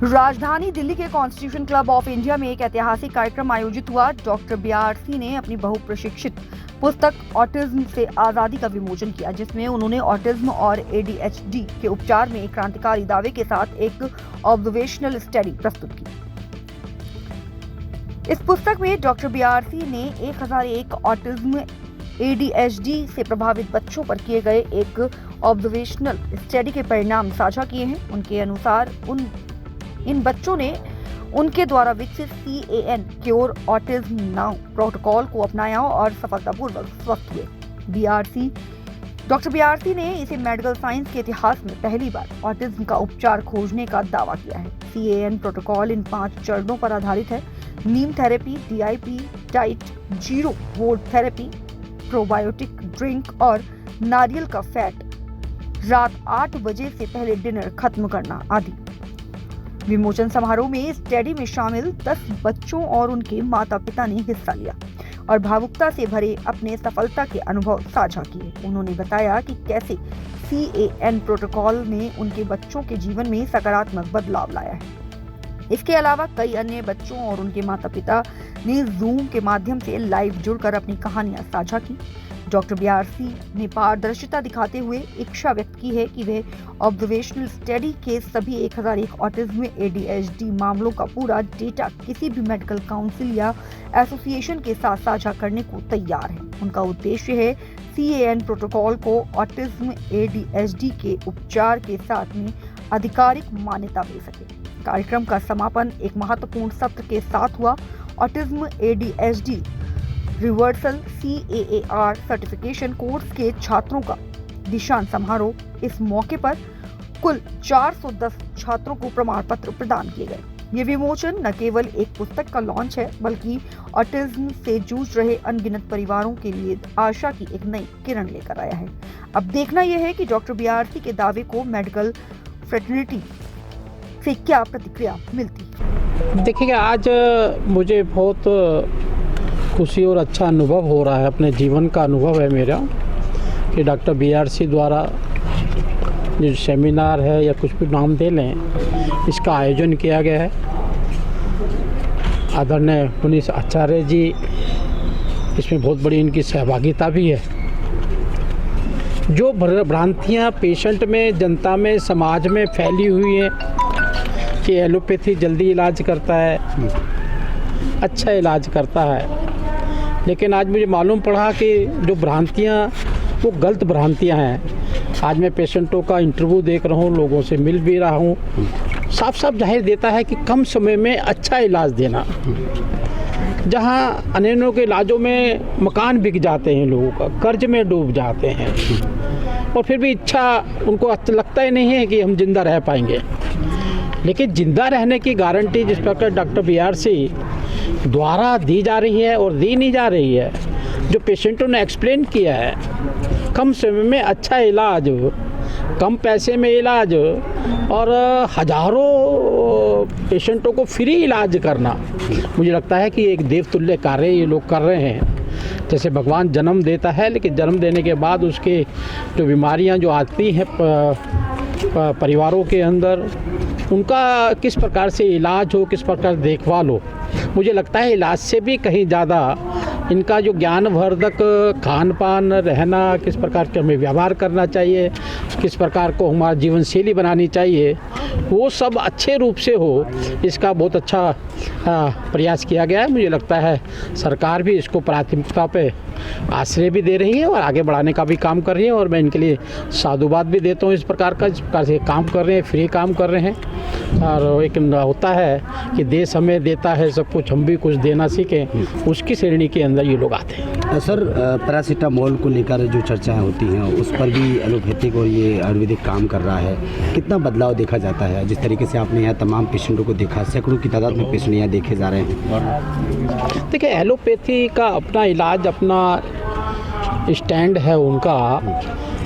राजधानी दिल्ली के constitution club of India में एक ऐतिहासिक कार्यक्रम आयोजित हुआ। डॉक्टर बीआरसी ने अपनी बहुप्रशिक्षित पुस्तक ऑटिज्म से आजादी का विमोचन किया, जिसमें उन्होंने ऑटिज्म और एडीएचडी के उपचार में एक क्रांतिकारी दावे के साथ एक ऑब्जर्वेशनल स्टडी प्रस्तुत की। इस पुस्तक में डॉक्टर बीआरसी ने 1001 ऑटिज्म एडीएचडी से प्रभावित बच्चों पर किए गए एक ऑब्जर्वेशनल स्टडी के परिणाम साझा किए हैं। उनके अनुसार इन बच्चों ने उनके द्वारा विकसित CAN cure autism now protocol को अपनाया और सफलतापूर्वक स्वस्थ हुए। डॉक्टर बीआरसी ने इसे मेडिकल साइंस के इतिहास में पहली बार ऑटिज्म का उपचार खोजने का दावा किया है। CAN प्रोटोकॉल इन 5 चरणों पर आधारित है: neem therapy, DIP, diet, 0 volt therapy, probiotic drink और नारियल का फैट, रात 8 बजे से पहले डिनर खत्म करना आदि। विमोचन समारोह में स्टडी में शामिल 10 बच्चों और उनके माता पिता ने हिस्सा लिया और भावुकता से भरे अपने सफलता के अनुभव साझा किए। उन्होंने बताया कि कैसे CAN प्रोटोकॉल ने उनके बच्चों के जीवन में सकारात्मक बदलाव लाया है। इसके अलावा कई अन्य बच्चों और उनके माता पिता ने जूम के माध्यम से लाइव जुड़कर अपनी कहानियां साझा की। डॉक्टर बीआरसी ने पारदर्शिता दिखाते हुए इच्छा व्यक्त की है कि वे ऑब्जर्वेशनल स्टडी के सभी 1001 ऑटिज्म ADHD मामलों का पूरा डेटा किसी भी मेडिकल काउंसिल या एसोसिएशन के साथ साझा करने को तैयार है। उनका उद्देश्य है CAN प्रोटोकॉल को ऑटिज्म ADHD के उपचार के साथ में आधिकारिक मान्यता मिल सके। कार्यक्रम का समापन एक महत्वपूर्ण सत्र के साथ हुआ। Autism ADHD reversal CAAR certification course के छात्रों का दीक्षांत समारोह। इस मौके पर कुल 410 छात्रों को प्रमाण पत्र प्रदान किए गए। ये विमोचन न केवल एक पुस्तक का लॉन्च है, बल्कि ऑटिज्म से जूझ रहे अनगिनत परिवारों के लिए आशा की एक नई किरण लेकर आया है। अब देखना यह है कि डॉक्टर बीआरसी के दावे को मेडिकल फ्रेटर्निटी से क्या प्रतिक्रिया मिलती है। देखिएगा, आज मुझे बहुत खुशी और अच्छा अनुभव हो रहा है, अपने जीवन का अनुभव है मेरा, कि डॉक्टर बीआरसी द्वारा जो सेमिनार है या कुछ भी नाम दे लें, इसका आयोजन किया गया है। आदरणीय पुनीत आचार्य जी, इसमें बहुत बड़ी इनकी सहभागिता भी है। जो भ्रांतियाँ पेशेंट में, जनता में, समाज में फैली हुई हैं कि एलोपैथी जल्दी इलाज करता है, अच्छा इलाज करता है, लेकिन आज मुझे मालूम पड़ा कि जो भ्रांतियाँ वो गलत भ्रांतियाँ हैं। आज मैं पेशेंटों का इंटरव्यू देख रहा हूँ, लोगों से मिल भी रहा हूँ, साफ साफ जाहिर देता है कि कम समय में अच्छा इलाज देना। जहाँ अनेकों के इलाजों में मकान बिक जाते हैं, लोगों का कर्ज में डूब जाते हैं, और फिर भी इच्छा उनको लगता ही नहीं है कि हम जिंदा रह पाएंगे। लेकिन जिंदा रहने की गारंटी जिस प्रकार डॉक्टर बीआरसी द्वारा दी जा रही है और दी नहीं जा रही है, जो पेशेंटों ने एक्सप्लेन किया है, कम समय में अच्छा इलाज, कम पैसे में इलाज और हजारों पेशेंटों को फ्री इलाज करना, मुझे लगता है कि एक देवतुल्य कार्य ये लोग कर रहे हैं। जैसे भगवान जन्म देता है, लेकिन जन्म देने के बाद उसके जो बीमारियां जो आती हैं परिवारों के अंदर, उनका किस प्रकार से इलाज हो, किस प्रकार देखभाल हो, मुझे लगता है इलाज से भी कहीं ज़्यादा इनका जो ज्ञानवर्धक खान पान, रहना, किस प्रकार के हमें व्यवहार करना चाहिए, किस प्रकार को हमारा जीवन शैली बनानी चाहिए, वो सब अच्छे रूप से हो, इसका बहुत अच्छा प्रयास किया गया है। मुझे लगता है सरकार भी इसको प्राथमिकता पे आश्रय भी दे रही है और आगे बढ़ाने का भी काम कर रही है, और मैं इनके लिए साधुवाद भी देता हूँ। इस प्रकार से काम कर रहे हैं, फ्री काम कर रहे हैं। और एक होता है कि देश हमें देता है सब कुछ, हम भी कुछ देना सीखें, उसकी श्रेणी के अंदर ये लोग आते हैं। सर, पैरासीटामोल को लेकर जो चर्चाएं होती हैं, उस पर भी एलोपैथिक और ये आयुर्वेदिक काम कर रहा है, कितना बदलाव देखा जाता है? जिस तरीके से आपने यहाँ तमाम पेशेंटों को देखा, सैकड़ों की तादाद में पेशेंट यहाँ देखे जा रहे हैं। देखिए, एलोपैथी का अपना इलाज, अपना स्टैंड है उनका,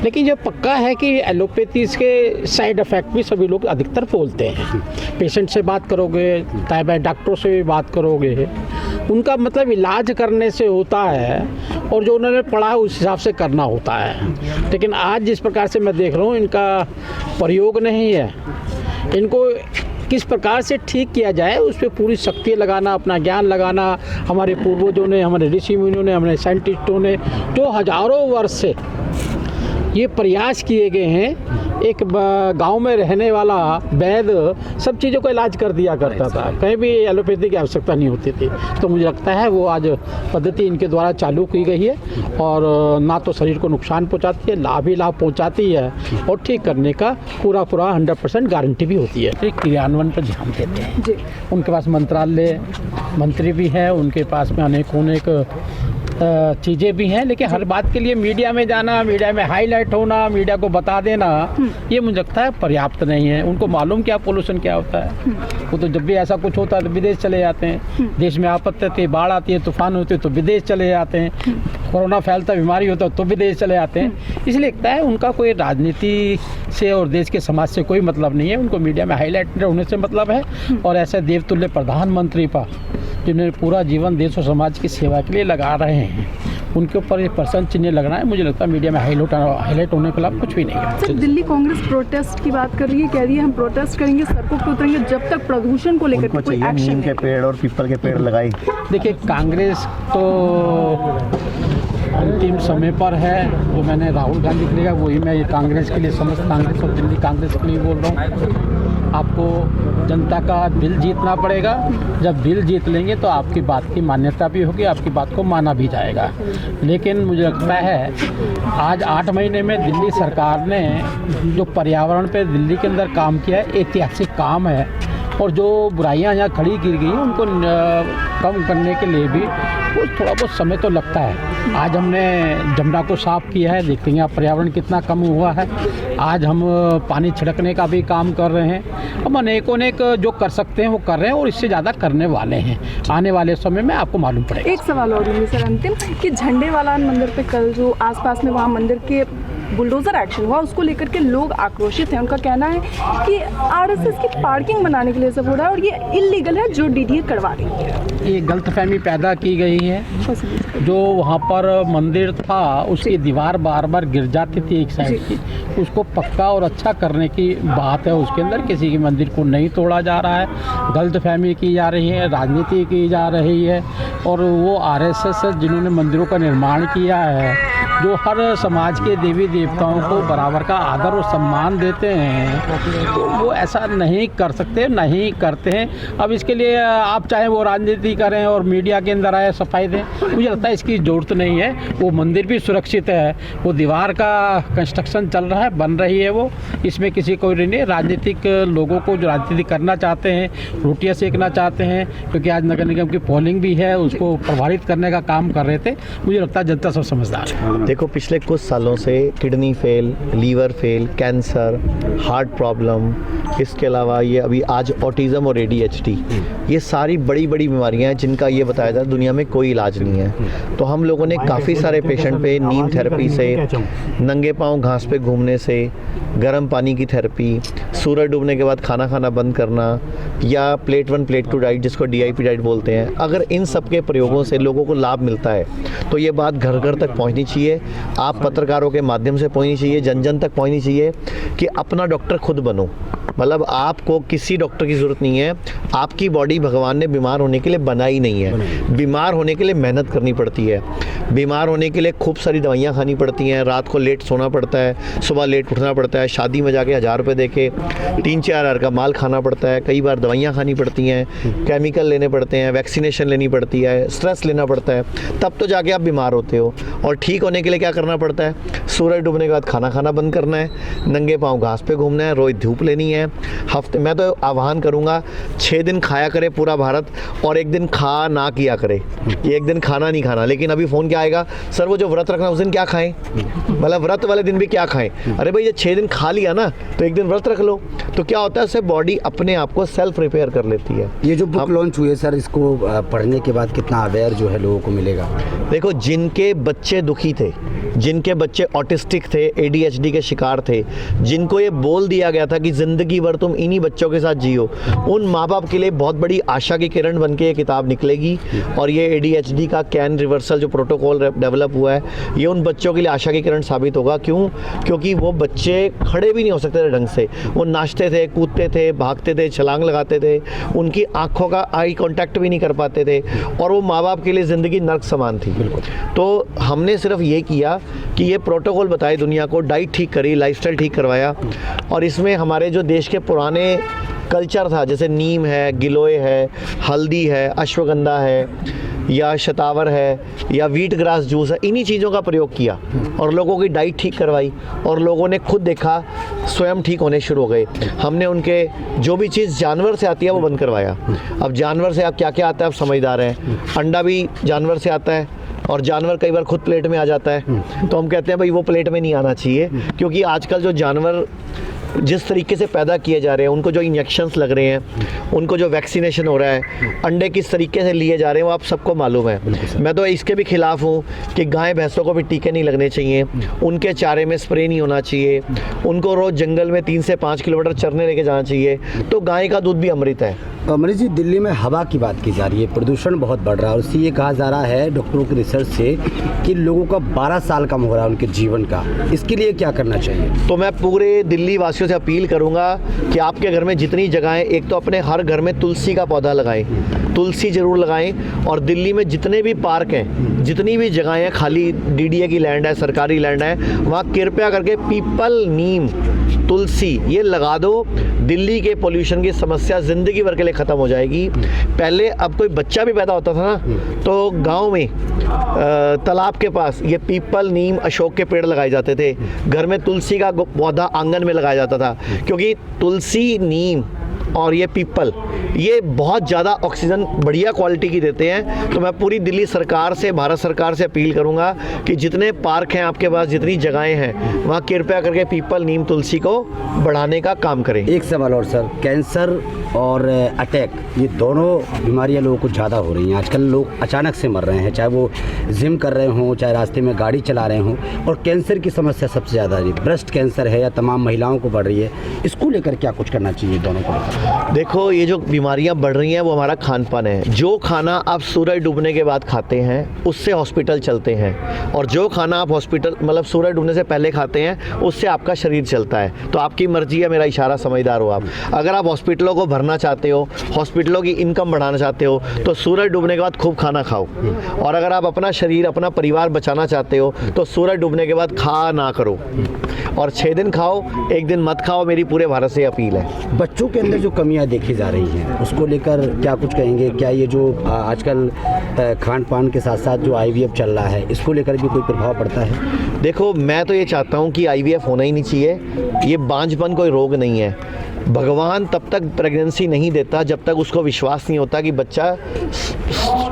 लेकिन ये पक्का है कि एलोपैथी के साइड इफ़ेक्ट भी सभी लोग अधिकतर बोलते हैं। पेशेंट से बात करोगे, डॉक्टरों से भी बात करोगे, उनका मतलब इलाज करने से होता है और जो उन्होंने पढ़ा उस हिसाब से करना होता है। लेकिन आज जिस प्रकार से मैं देख रहा हूँ, इनका प्रयोग नहीं है, इनको किस प्रकार से ठीक किया जाए उस पर पूरी शक्ति लगाना, अपना ज्ञान लगाना। हमारे पूर्वजों ने, हमारे ऋषि मुनियों ने, हमारे साइंटिस्टों ने जो हजारों वर्ष से ये प्रयास किए गए हैं। एक गांव में रहने वाला वैद्य सब चीज़ों का इलाज कर दिया करता था, कहीं भी एलोपैथी की आवश्यकता नहीं होती थी। तो मुझे लगता है वो आज पद्धति इनके द्वारा चालू की गई है और ना तो शरीर को नुकसान पहुंचाती है, लाभ ही लाभ पहुंचाती है और ठीक करने का पूरा 100% गारंटी भी होती है। क्रियान्वयन पर ध्यान देते हैं। उनके पास मंत्रालय मंत्री भी है, उनके पास में अनेक चीज़ें भी हैं, लेकिन हर बात के लिए मीडिया में जाना, मीडिया में हाईलाइट होना, मीडिया को बता देना, ये मुझे लगता है पर्याप्त नहीं है। उनको मालूम क्या पोल्यूशन क्या होता है। वो तो जब भी ऐसा कुछ होता है तो विदेश चले जाते हैं। देश में आपत्ति आती है, बाढ़ आती है, तूफान होते हैं तो विदेश चले जाते हैं। कोरोना फैलता, बीमारी होता है तो विदेश चले जाते हैं। इसलिए लगता है उनका कोई राजनीति से और देश के समाज से कोई मतलब नहीं है। उनको मीडिया में हाईलाइट होने से मतलब है। और ऐसे देवतुल्य प्रधानमंत्री पर जिन्होंने पूरा जीवन देश और समाज की सेवा के लिए लगा रहे हैं, उनके ऊपर ये प्रश्न चिन्ह लगना है, मुझे लगता है मीडिया में हाईलाइट होने के खिलाफ कुछ भी नहीं है। सर, दिल्ली कांग्रेस प्रोटेस्ट की बात कर रही है, कह रही है हम प्रोटेस्ट करेंगे, सड़कों पर उतरेंगे जब तक प्रदूषण को लेकर कोई एक्शन। नीम के पेड़ और पीपल के पेड़ लगाए। देखिए, कांग्रेस तो अंतिम समय पर है। जो मैंने राहुल गांधी के लिए वही मैं कांग्रेस के लिए, समस्त कांग्रेस और दिल्ली कांग्रेस के लिए बोल रहा हूँ। आपको जनता का दिल जीतना पड़ेगा। जब दिल जीत लेंगे तो आपकी बात की मान्यता भी होगी, आपकी बात को माना भी जाएगा। लेकिन मुझे लगता है आज 8 महीने में दिल्ली सरकार ने जो पर्यावरण पे दिल्ली के अंदर काम किया है, ऐतिहासिक काम है। और जो बुराइयां यहाँ खड़ी गिर गई हैं उनको कम करने के लिए भी थोड़ा बहुत समय तो लगता है। आज हमने जमुना को साफ़ किया है, देखते हैं पर्यावरण कितना कम हुआ है। आज हम पानी छिड़कने का भी काम कर रहे हैं। हम अनेक जो कर सकते हैं वो कर रहे हैं और इससे ज़्यादा करने वाले हैं। आने वाले समय में आपको मालूम पड़ेगा। एक सवाल और है सर अंतिम, कि झंडेवालान मंदिर पे कल जो आसपास में वहाँ मंदिर के बुलडोजर एक्शन हुआ, उसको लेकर के लोग आक्रोशित हैं। उनका कहना है कि आरएसएस की पार्किंग बनाने के लिए सब हो रहा है और ये इलीगल है जो डीडीए करवा रही है। ये गलतफहमी पैदा की गई है। जो वहाँ पर मंदिर था उसकी दीवार बार बार गिर जाती थी एक साइड की, उसको पक्का और अच्छा करने की बात है। उसके अंदर किसी के मंदिर को नहीं तोड़ा जा रहा है, गलतफहमी की जा रही है, राजनीति की जा रही है। और वो आरएसएस जिन्होंने मंदिरों का निर्माण किया है, जो हर समाज के देवी देवताओं को बराबर का आदर और सम्मान देते हैं, तो वो ऐसा नहीं कर सकते, नहीं करते हैं। अब इसके लिए आप चाहे वो राजनीति करें और मीडिया के अंदर आए सफाई दें, मुझे लगता है इसकी ज़रूरत नहीं है। वो मंदिर भी सुरक्षित है, वो दीवार का कंस्ट्रक्शन चल रहा है, बन रही है वो, इसमें किसी को नहीं। राजनीतिक लोगों को जो राजनीति करना चाहते हैं, रोटियां सेकना चाहते हैं, क्योंकि आज नगर निगम की पोलिंग भी है, उसको प्रभावित करने का काम कर रहे थे। मुझे लगता है जनता सब समझदार है। देखो, पिछले कुछ सालों से kidney fail, liver fail, cancer, heart problem, इसके अलावा ये अभी आज ऑटिज़म और ADHD, ये सारी बड़ी बड़ी बीमारियां हैं जिनका ये बताया जाता है दुनिया में कोई इलाज नहीं है। तो हम लोगों ने काफ़ी सारे पेशेंट पे नीम थेरेपी से, नंगे पाँव घास पे घूमने से, गर्म पानी की थेरेपी, सूरज डूबने के बाद खाना खाना बंद करना, या प्लेट 1 प्लेट 2 डाइट जिसको DIP डाइट बोलते हैं, अगर इन सब के प्रयोगों से लोगों को लाभ मिलता है तो ये बात घर घर तक पहुंचनी चाहिए। आप पत्रकारों के माध्यम से पहुंचनी चाहिए, जन जन तक पहुंचनी चाहिए कि अपना डॉक्टर खुद बनो। मतलब आपको किसी डॉक्टर की ज़रूरत नहीं है। आपकी बॉडी भगवान ने बीमार होने के लिए बनाई नहीं है। बीमार होने के लिए मेहनत करनी पड़ती है, बीमार होने के लिए खूब सारी दवाइयाँ खानी पड़ती हैं, रात को लेट सोना पड़ता है, सुबह लेट उठना पड़ता है, शादी में जाके 1000 रुपये दे के 3-4 हज़ार का माल खाना पड़ता है, कई बार दवाइयाँ खानी पड़ती हैं, केमिकल लेने पड़ते हैं, वैक्सीनेशन लेनी पड़ती है, स्ट्रेस लेना पड़ता है, तब तो जाके आप बीमार होते हो। और ठीक होने के लिए क्या करना पड़ता है? सूरज डूबने के बाद खाना खाना बंद करना है, नंगे पाँव घास पे घूमना है, रोज़ धूप लेनी है। हफ्ते मैं तो आह्वान करूँगा 6 दिन खाया करे पूरा भारत और 1 दिन खा ना किया करे, कि 1 दिन खाना नहीं खाना। लेकिन अभी फ़ोन क्या आएगा, सर वो जो व्रत रखना उस दिन क्या खाएं, मतलब व्रत वाले दिन भी क्या खाएं। अरे भाई, ये 6 दिन खा लिया ना तो 1 दिन व्रत रख लो, तो क्या होता है उससे बॉडी अपने आप को सेल्फ रिपेयर कर लेती है। ये जो बुक लॉन्च हुई है सर, इसको पढ़ने के बाद कितना अवेयर जो है लोगों को मिलेगा? देखो, जिनके बच्चे दुखी थे जिनके बच्चे ऑटिस्टिक थे, ADHD के शिकार थे, जिनको ये बोल दिया गया था कि ज़िंदगी भर तुम इन्हीं बच्चों के साथ जियो, उन माँ बाप के लिए बहुत बड़ी आशा की किरण बन के ये किताब निकलेगी। और ये ADHD का कैन रिवर्सल जो प्रोटोकॉल डेवलप हुआ है, ये उन बच्चों के लिए आशा की किरण साबित होगा। क्यों? क्योंकि वो बच्चे खड़े भी नहीं हो सकते थे ढंग से, वो नाचते थे, कूदते थे, भागते थे, छलांग लगाते थे, उनकी आँखों का आई कॉन्टैक्ट भी नहीं कर पाते थे, और वो माँ बाप के लिए ज़िंदगी नर्क समान थी। तो हमने सिर्फ ये किया कि ये प्रोटोकॉल बताए दुनिया को, डाइट ठीक करी, लाइफस्टाइल ठीक करवाया, और इसमें हमारे जो देश के पुराने कल्चर था, जैसे नीम है, गिलोय है, हल्दी है, अश्वगंधा है, या शतावर है, या व्हीट ग्रास जूस है, इन्हीं चीज़ों का प्रयोग किया और लोगों की डाइट ठीक करवाई, और लोगों ने खुद देखा स्वयं ठीक होने शुरू हो गए। हमने उनके जो भी चीज़ जानवर से आती है वो बंद करवाया। अब जानवर से आप क्या क्या आता है आप समझदार हैं। अंडा भी जानवर से आता है, और जानवर कई बार खुद प्लेट में आ जाता है, तो हम कहते हैं भाई वो प्लेट में नहीं आना चाहिए, क्योंकि आजकल जो जानवर जिस तरीके से पैदा किए जा रहे हैं, उनको जो इंजेक्शंस लग रहे हैं, उनको जो वैक्सीनेशन हो रहा है, अंडे किस तरीके से लिए जा रहे हैं वो आप सबको मालूम है। मैं तो इसके भी खिलाफ हूँ कि गाय भैंसों को भी टीके नहीं लगने चाहिए, उनके चारे में स्प्रे नहीं होना चाहिए, उनको रोज़ जंगल में 3 से 5 किलोमीटर चरने लेके जाना चाहिए। तो गाय का दूध भी अमृत है। मनीष जी, दिल्ली में हवा की बात की जा रही है, प्रदूषण बहुत बढ़ रहा है, और उससे ये कहा जा रहा है डॉक्टरों की रिसर्च से कि लोगों का 12 साल कम हो रहा है उनके जीवन का। इसके लिए क्या करना चाहिए? तो मैं पूरे दिल्ली वासियों से अपील करूंगा कि आपके घर में जितनी जगहें, एक तो अपने हर घर में तुलसी का पौधा लगाएं, तुलसी जरूर लगाएं, और दिल्ली में जितने भी पार्क हैं, जितनी भी जगहें हैं, खाली DDA की लैंड है, सरकारी लैंड है, वहाँ कृपया करके पीपल, नीम, तुलसी ये लगा दो। दिल्ली के पोल्यूशन की समस्या ज़िंदगी भर के लिए ख़त्म हो जाएगी। पहले अब कोई बच्चा भी पैदा होता था ना, तो गांव में तालाब के पास ये पीपल, नीम, अशोक के पेड़ लगाए जाते थे। घर में तुलसी का पौधा आंगन में लगाया जाता था, क्योंकि तुलसी, नीम और ये पीपल ये बहुत ज़्यादा ऑक्सीजन बढ़िया क्वालिटी की देते हैं। तो मैं पूरी दिल्ली सरकार से, भारत सरकार से अपील करूंगा कि जितने पार्क हैं आपके पास, जितनी जगहें हैं, वहाँ कृपया करके पीपल, नीम, तुलसी को बढ़ाने का काम करें। एक सवाल और सर, कैंसर और अटैक ये दोनों बीमारियां लोगों को ज़्यादा हो रही हैं। आजकल लोग अचानक से मर रहे हैं, चाहे वो जिम कर रहे हों, चाहे रास्ते में गाड़ी चला रहे हों, और कैंसर की समस्या सबसे ज़्यादा है। ब्रेस्ट कैंसर है या तमाम महिलाओं को बढ़ रही है, इसको लेकर क्या कुछ करना चाहिए दोनों को? देखो, ये जो बीमारियां बढ़ रही हैं वो हमारा खान पान है। जो खाना आप सूरज डूबने के बाद खाते हैं उससे हॉस्पिटल चलते हैं, और जो खाना आप हॉस्पिटल मतलब सूरज डूबने से पहले खाते हैं उससे आपका शरीर चलता है। तो आपकी मर्जी है, मेरा इशारा समझदार हो आप। अगर आप हॉस्पिटलों को भरना चाहते हो, हॉस्पिटलों की इनकम बढ़ाना चाहते हो, तो सूरज डूबने के बाद खूब खाना खाओ। और अगर आप अपना शरीर, अपना परिवार बचाना चाहते हो, तो सूरज डूबने के बाद खा ना करो, और 6 दिन खाओ, 1 दिन मत खाओ। मेरी पूरे भारत से अपील है। बच्चों के अंदर जो कमियां देखी जा रही हैं उसको लेकर क्या कुछ कहेंगे? क्या ये जो आजकल खान पान के साथ साथ जो IVF चल रहा है, इसको लेकर भी कोई प्रभाव पड़ता है? देखो, मैं तो ये चाहता हूँ कि IVF होना ही नहीं चाहिए। ये बांझपन कोई रोग नहीं है। भगवान तब तक प्रेगनेंसी नहीं देता जब तक उसको विश्वास नहीं होता कि बच्चा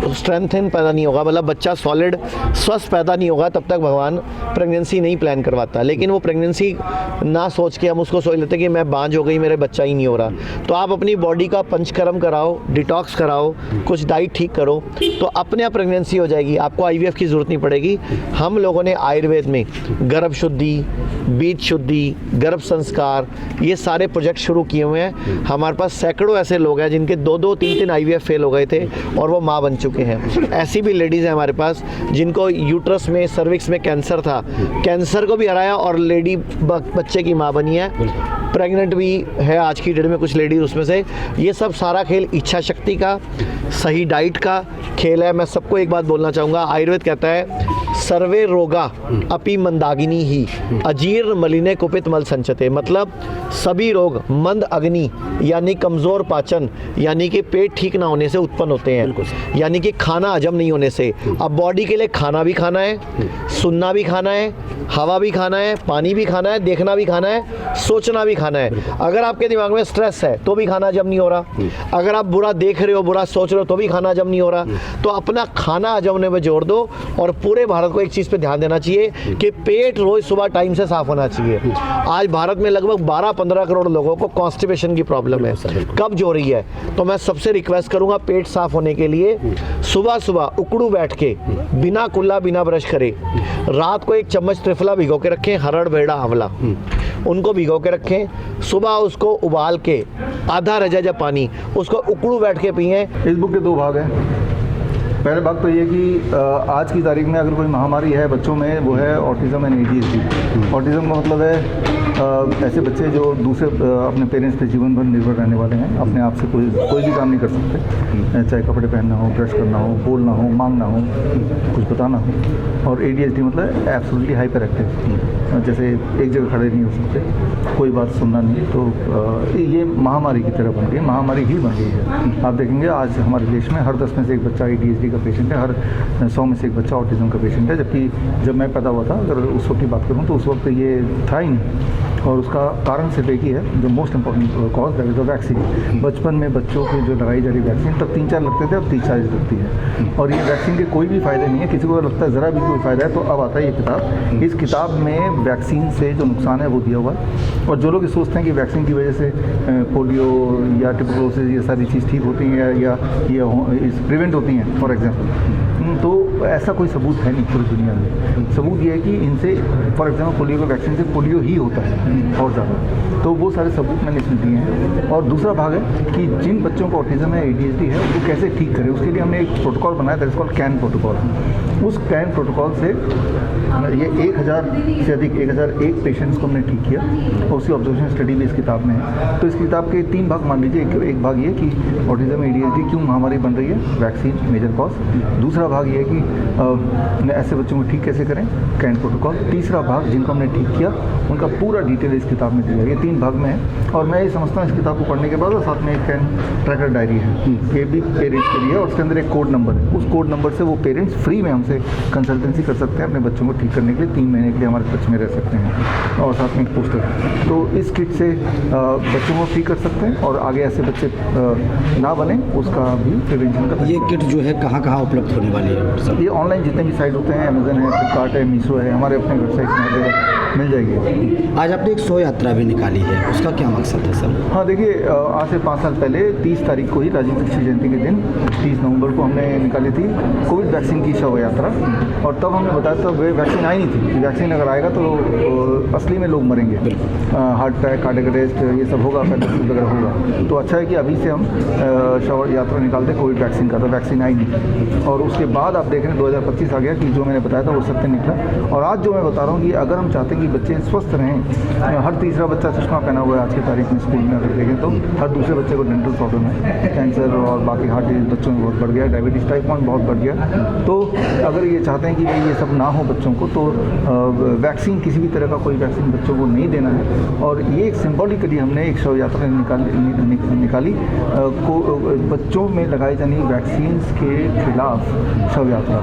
स्ट्रेंथन पैदा नहीं होगा, मतलब बच्चा सॉलिड स्वस्थ पैदा नहीं होगा, तब तक भगवान प्रेगनेंसी नहीं प्लान करवाता। लेकिन वो प्रेगनेंसी ना सोच के हम उसको सोच लेते कि मैं बांझ हो गई, मेरे बच्चा ही नहीं हो रहा। तो आप अपनी बॉडी का पंचकर्म कराओ, डिटॉक्स कराओ, कुछ डाइट ठीक करो, तो अपने आप प्रेगनेंसी हो जाएगी। आपको IVF की ज़रूरत नहीं पड़ेगी। हम लोगों ने आयुर्वेद में गर्भ शुद्धि, बीज शुद्धि, गर्भ संस्कार, ये सारे प्रोजेक्ट शुरू किए हुए हैं। हमारे पास सैकड़ों ऐसे लोग हैं जिनके 2-2, 3-3 IVF फेल हो गए थे और वो माँ बन चुके हैं। ऐसी भी लेडीज़ हैं हमारे पास जिनको यूट्रस में, सर्विक्स में कैंसर था, कैंसर को भी हराया और लेडी बच्चे की माँ बनी है। प्रेग्नेंट भी है आज की डेट में कुछ लेडीज उसमें से। ये सब सारा खेल इच्छा शक्ति का, सही डाइट का खेल है। मैं सबको एक बात बोलना चाहूँगा, आयुर्वेद कहता है सर्वे रोगा अपि मंदागिनी ही अजीर्ण मलिने कुपित मल संचते। मतलब सभी रोग मंद अग्नि यानी कमज़ोर पाचन यानी कि पेट ठीक ना होने से उत्पन्न होते हैं, यानी कि खाना हजम नहीं होने से। अब बॉडी के लिए खाना भी खाना है, सुनना भी खाना है, हवा भी खाना है, पानी भी खाना है, देखना भी खाना है, सोचना भी खाना है। अगर आपके दिमाग में स्ट्रेस है तो भी खाना हजम नहीं हो रहा, अगर आप बुरा देख रहे हो, बुरा सोच रहे हो तो भी खाना हजम नहीं हो रहा। तो अपना खाना हजम होने में जोर दो और पूरे भारत को एक चीज़ पे ध्यान देना चाहिए कि पेट रोज सुबह टाइम से साफ होना चाहिए। आज भारत में लगभग 12-15 करोड़ लोगों को कॉन्स्टिपेशन की प्रॉब्लम है, कब्ज हो रही है। तो मैं सबसे रिक्वेस्ट करूंगा पेट साफ होने के लिए सुबह सुबह उकड़ू बैठ के बिना कुल्ला बिना ब्रश करे रात को 1 चम्मच त्रिफला भिगो के रखें, हरड़ बेड़ा आंवला उनको भिगो के रखें, सुबह उसको उबाल के आधा रजा पानी उसको उकड़ू बैठ के पिए। इस बुक के 2 भाग हैं। पहले भाग तो ये कि आज की तारीख में अगर कोई महामारी है बच्चों में, वो है ऑटिज़म एंड ADHD। ऑटिज़म का मतलब है ऐसे बच्चे जो दूसरे अपने पेरेंट्स पे जीवन भर निर्भर रहने वाले हैं, अपने आप से कोई भी काम नहीं कर सकते, चाहे कपड़े पहनना हो, ब्रश करना हो, बोलना हो, मांगना हो, कुछ बताना हो। और ADHD मतलब एब्सोल्युटली हाइपर एक्टिव, जैसे एक जगह खड़े नहीं हो सकते, कोई बात सुनना नहीं। तो ये महामारी की तरह बन गई, महामारी ही बन गई है। आप देखेंगे आज हमारे देश में हर 10 में से एक बच्चा ADHD का पेशेंट है, हर 100 में से एक बच्चा ऑटिज़म का पेशेंट है। जबकि जब मैं पैदा हुआ था, अगर उस वक्त की बात करूँ तो उस वक्त ये था ही नहीं। और उसका कारण सिर्फ एक ही है, जो most important cause, that is the vaccine. बचपन में बच्चों की जो लगाई जा रही वैक्सीन तब 3-4 लगते थे, अब 30-40 लगती है। और ये वैक्सीन के कोई भी फ़ायदे नहीं है, किसी को लगता है ज़रा भी कोई फ़ायदा है तो अब आता है ये किताब। इस किताब में वैक्सीन से जो नुकसान है वो दिया हुआ है। और जो लोग ये सोचते हैं कि वैक्सीन की वजह से पोलियो या ट्यूबरकुलोसिस ये सारी चीज़ ठीक होती हैं या प्रिवेंट होती हैं फॉर एग्जाम्पल, तो ऐसा कोई सबूत है नहीं पूरी दुनिया में। सबूत ये है कि इनसे फॉर एग्जाम्पल पोलियो का वैक्सीन से पोलियो ही होता है और ज़्यादा। तो वो सारे सबूत मैंने इसमें दिए हैं। और दूसरा भाग है कि जिन बच्चों को ऑटिज़म है, ADHD है, उनको कैसे ठीक करें, उसके लिए हमने एक प्रोटोकॉल बनाया, that is called can protocol. उस कैन प्रोटोकॉल से ये 1000 से अधिक 1001 पेशेंट्स को हमने ठीक किया और उसकी ऑब्जर्वेशन स्टडी भी इस किताब में है। तो इस किताब के 3 भाग मान लीजिए। एक भाग ये कि ऑटिज़म ADHD क्यों महामारी बन रही है, वैक्सीन मेजर कॉज। दूसरा भाग ये है कि ऐसे बच्चों को ठीक कैसे करें, कैन प्रोटोकॉल। तीसरा भाग जिनको हमने ठीक किया उनका पूरा डिटेल इस किताब में दिया है। ये 3 भाग में है। और मैं ये समझता हूँ इस किताब को पढ़ने के बाद और साथ में एक कैन ट्रैकर डायरी है, ये भी पेरेंट्स के लिए है और उसके अंदर एक कोड नंबर है। उस कोड नंबर से वो पेरेंट्स फ्री में हमसे कंसल्टेंसी कर सकते हैं, अपने बच्चों को ठीक करने के लिए 3 महीने के लिए हमारे टच में रह सकते हैं। और साथ में एक पोस्टर। तो इस किट से बच्चों को ठीक कर सकते हैं और आगे ऐसे बच्चे ना बने उसका भी प्रिवेंशन कर। ये किट जो है कहाँ उपलब्ध होने वाली है? ये ऑनलाइन जितने भी साइट होते हैं, अमेजन है, फ्लिपकार्ट है, मीशो है, हमारे अपने वेबसाइट में मिल जाएगी। आज आपने एक 100 यात्रा भी निकाली है, उसका क्या मकसद है सर? हाँ देखिए, आज से 5 साल पहले 30 तारीख को ही राजीव दीक्षित जयंती के दिन 30 नवंबर को हमने निकाली थी कोविड वैक्सीन की शव यात्रा। और तब हमने बताया था वैक्सीन आई नहीं थी कि वैक्सीन अगर आएगा तो असली में लोग मरेंगे, हार्ट अटैक, कार्डियक अरेस्ट, ये सब होगा, पैरालिसिस वगैरह होगा। तो अच्छा है कि अभी से हम शव यात्रा निकालते कोविड वैक्सीन का। तो वैक्सीन आई नहीं और उसके बाद आप देख रहे हैं 2025 आ गया कि जो मैंने बताया था वो सत्य निकला। और आज जो मैं बता रहा हूँ कि अगर हम चाहते हैं कि बच्चे स्वस्थ रहें, हर तीसरा बच्चा चश्मा पहना हुआ है आज की तारीख में स्कूल में, अगर देखें तो हर दूसरे बच्चे को डेंटल प्रॉब्लम है, कैंसर और बाकी हार्ट डिजीज बच्चों में बहुत बढ़ गया, डायबिटीज़ टाइप 1 बहुत बढ़ गया। तो अगर ये चाहते हैं कि भाई ये सब ना हो बच्चों को, तो वैक्सीन किसी भी तरह का कोई वैक्सीन बच्चों को नहीं देना है। और ये एक सिम्बॉलिकली हमने एक शव यात्रा निकाली को बच्चों में लगाई जाने वैक्सीन के खिलाफ शव यात्रा।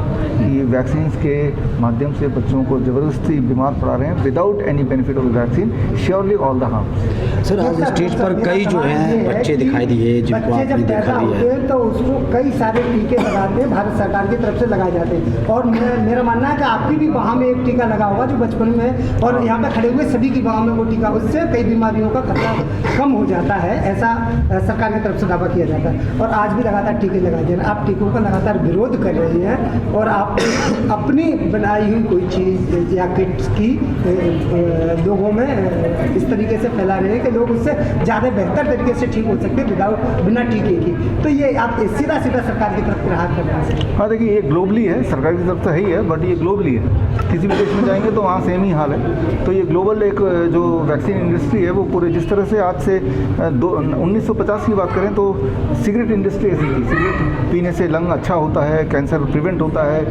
ये वैक्सीन के माध्यम से बच्चों को ज़बरदस्ती बीमार पड़ा रहे हैं without any benefit of vaccine, surely all the harms. Sir आज स्टेज पर कई जो हैं बच्चे दिखाई दिए जिनको आपने देखा भी है, तो उसको कई सारे टीके लगाते हैं, भारत सरकार की तरफ से लगाए जाते हैं। और मेरा मानना है कि आपकी भी बाह में एक टीका लगा होगा जो बचपन में, और यहाँ पे खड़े हुए सभी की बाह में वो टीका, उससे कई बीमारियों का खतरा कम हो जाता है, ऐसा सरकार की तरफ से दावा किया जाता है। और आज भी लगातार टीके लगाए जा रहे हैं। आप टीकों का लगातार विरोध कर रही हैं और आप अपनी बनाई हुई कोई चीज़ या किट्स की लोगों में इस तरीके से फैला रहे हैं कि लोग उससे ज़्यादा बेहतर तरीके से ठीक हो सकते हैं बिना टीके की। तो ये आप सीधा सरकार की तरफ प्रहार कर रहे हैं। हाँ देखिए, ये ग्लोबली है, सरकार की तरफ तो है ही है, बट ये ग्लोबली है। किसी भी देश में जाएंगे तो वहाँ सेम ही हाल है। तो ये ग्लोबल एक जो वैक्सीन इंडस्ट्री है वो पूरे, जिस तरह से आज से 1950 की बात करें तो सिगरेट इंडस्ट्री ऐसी थी, सिगरेट पीने से लंग अच्छा होता है, कैंसर प्रिवेंट होता है,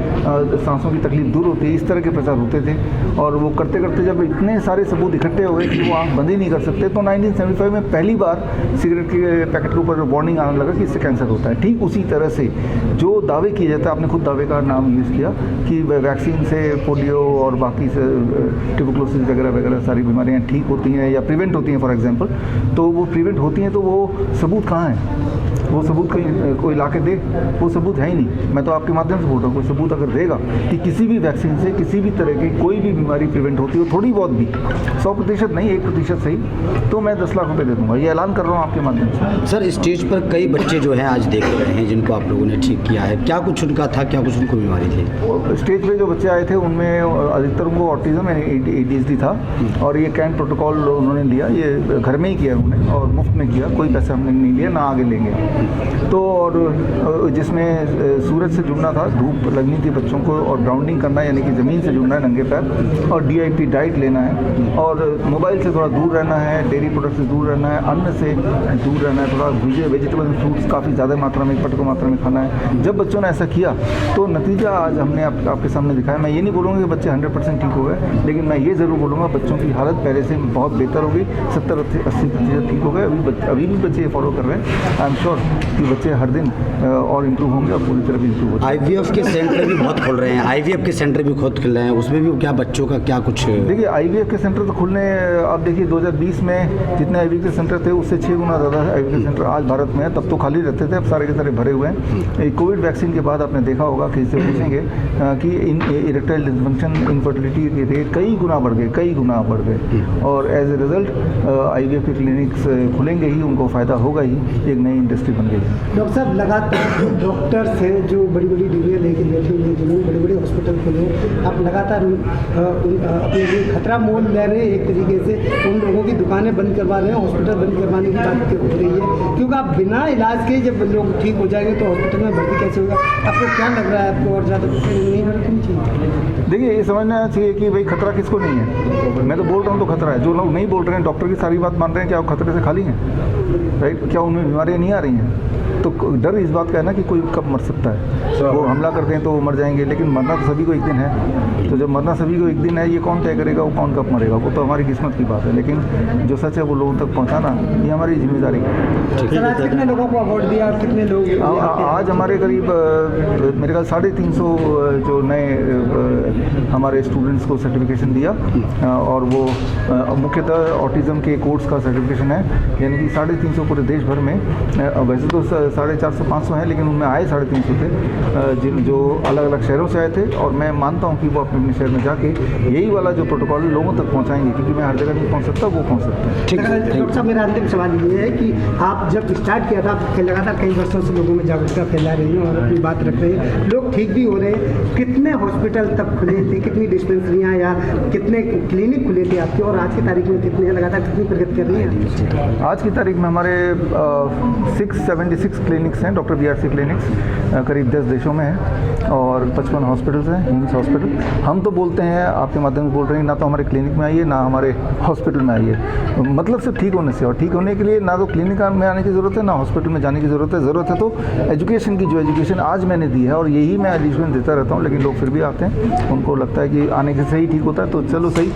सांसों की तकलीफ दूर होती है, इस तरह के प्रचार होते थे। और वो करते करते जब इतने सारे सबूत इकट्ठे हो गए कि वो आँख बंद ही नहीं कर सकते, तो 1975 में पहली बार सिगरेट के पैकेट के ऊपर वार्निंग आने लगा कि इससे कैंसर होता है। ठीक उसी तरह से जो दावे किए जाते हैं, आपने खुद दावे का नाम यूज़ किया कि वैक्सीन से पोलियो और बाकी से ट्यूबरकुलोसिस वगैरह वगैरह सारी बीमारियाँ ठीक होती हैं या प्रिवेंट होती हैं फॉर एग्जांपल, तो वो प्रिवेंट होती हैं, तो वो सबूत कहाँ है? वो सबूत कोई ला के दे, वो सबूत है ही नहीं। मैं तो आपके माध्यम से बोल रहा हूँ, कोई सबूत अगर देगा कि किसी भी वैक्सीन से किसी भी तरह की कोई भी बीमारी प्रिवेंट होती हो, थोड़ी बहुत भी, 100% नहीं 1% सही, तो मैं 10 लाख रुपये दे दूँगा। ये ऐलान कर रहा हूँ आपके माध्यम से। सर, स्टेज पर कई बच्चे जो हैं आज देख रहे हैं जिनको आप लोगों ने ठीक किया है, क्या कुछ उनका था, क्या कुछ उनको बीमारी थी? स्टेज पे जो बच्चे आए थे उनमें अधिकतर उनको ऑटिज्म एंड ADHD था, और ये कैंप प्रोटोकॉल उन्होंने लिया, ये घर में ही किया उन्होंने और मुफ्त में किया, कोई पैसा हमने नहीं लिया, ना आगे लेंगे। तो और जिसमें सूरज से जुड़ना था, धूप लगनी थी बच्चों को, और ग्राउंडिंग करना यानी कि ज़मीन से जुड़ना है नंगे पैर, और DIP डाइट लेना है, और मोबाइल से थोड़ा दूर रहना है, डेयरी प्रोडक्ट से दूर रहना है, अन्न से दूर रहना है, थोड़ा वेजिटेबल फ्रूट्स काफ़ी ज़्यादा मात्रा में, पर्याप्त मात्रा में खाना है। जब बच्चों ने ऐसा किया तो नतीजा आज हमने आपके सामने दिखाया। मैं ये नहीं बोलूँगा कि बच्चे 100% ठीक हो गए, लेकिन मैं ये ज़रूर बोलूँगा बच्चों की हालत पहले से बहुत बेहतर हो गई, 70-80% ठीक हो गए। अभी भी बच्चे फॉलो कर रहे हैं। आई एम श्योर कि बच्चे हर दिन और इम्प्रूव होंगे और पूरी तरह भी इम्प्रूव होंगे। IVF के सेंटर भी बहुत खुल रहे हैं, IVF के सेंटर भी खुद खुल रहे हैं, उसमें भी क्या बच्चों का क्या कुछ? देखिए, IVF के सेंटर तो खुलने, आप देखिए 2020 में जितने IVF के सेंटर थे उससे 6 गुना ज़्यादा IVF के सेंटर आज भारत में है। तब तो खाली रहते थे, अब सारे के सारे भरे हुए हैं। कोविड वैक्सीन के बाद आपने देखा होगा कि इससे पूछेंगे कि इरेक्टाइल डिसफंक्शन, इनफर्टिलिटी के रेट कई गुना बढ़ गए, और एज ए रिजल्ट IVF के क्लिनिक्स खुलेंगे ही, उनको फ़ायदा होगा ही, एक नई इंडस्ट्री बन गई है। डॉक्टर साहब, लगातार डॉक्टर्स हैं जो बड़ी बड़ी डिग्रियाँ लेके बैठे हुए हैं, जिन्होंने बड़े बड़े हॉस्पिटल खोले, आप लगातार अपने लिए खतरा मोल ले रहे हैं, एक तरीके से उन लोगों की दुकानें बंद करवा रहे हैं, हॉस्पिटल बंद करवाने की बात हो रही है, क्योंकि आप बिना इलाज के जब लोग ठीक हो जाएंगे तो हॉस्पिटल में भर्ती कैसे होगा? आपको क्या लग रहा है, आपको और ज़्यादा नहीं भर्ती चाहिए? देखिए, ये समझना चाहिए कि भाई खतरा किसको नहीं है। मैं तो बोल रहा हूँ तो खतरा है, जो लोग नहीं बोल रहे हैं, डॉक्टर की सारी बात मान रहे हैं, क्या वो खतरे से खाली हैं? राइट? क्या उनमें बीमारियाँ नहीं आ रही हैं? तो डर इस बात का है ना कि कोई कब मर सकता है। वो हमला करते हैं तो वो मर जाएंगे, लेकिन मरना तो सभी को एक दिन है। तो जब मरना सभी को एक दिन है, ये कौन तय करेगा वो कौन कब मरेगा? वो तो हमारी किस्मत की बात है, लेकिन जो सच है वो लोगों तक पहुंचाना ये हमारी जिम्मेदारी है। सर, आज कितने लोगों को अवार्ड दिया और कितने लोग? आज हमारे करीब मेरे ख्याल 350 जो नए हमारे स्टूडेंट्स को सर्टिफिकेशन दिया, और वो मुख्यतः ऑटिज़म के कोर्स का सर्टिफिकेशन है, यानी कि 350 पूरे देश भर में। वैसे तो 450-500 हैं, लेकिन उनमें आए 350 थे, जो अलग अलग शहरों से आए थे, और मैं मानता हूँ कि वो अपने अपने शहर में जाके यही वाला जो प्रोटोकॉल लोगों तक पहुँचाएंगे, क्योंकि मैं हर जगह नहीं पहुँच सकता, वो पहुँच सकता है। ठीक है। डॉक्टर साहब, मेरा अंतिम सवाल ये है कि आप जब स्टार्ट किया था, आप लगातार कई वर्षों से लोगों में जागरूकता फैला रही हैं और अपनी बात रख रहे हैं, लोग ठीक भी हो रहे हैं। कितने हॉस्पिटल तब खुले थे, कितनी डिस्पेंसरियाँ या कितने क्लिनिक खुले थे आपके, और आज की तारीख में कितने हैं, लगातार कितनी प्रगति कर रही हैं? आज की तारीख में हमारे 676 क्लिनिक्स हैं, डॉक्टर BRC क्लिनिक्स, करीब 10 देशों में हैं, और 55 हॉस्पिटल्स हैं, हिम्स हॉस्पिटल। हम तो बोलते हैं, आपके माध्यम से बोल रहे हैं, ना तो हमारे क्लिनिक में आइए, ना हमारे हॉस्पिटल में आइए। मतलब सिर्फ ठीक होने से, और ठीक होने के लिए ना तो क्लिनिक में आने की ज़रूरत है, ना हॉस्पिटल में जाने की ज़रूरत है तो एजुकेशन की, जो एजुकेशन आज मैंने दी है, और यही मैं एजुकेशन देता रहता हूँ, लेकिन लोग फिर भी आते हैं, उनको लगता है कि आने के से ही ठीक होता है, तो चलो सही।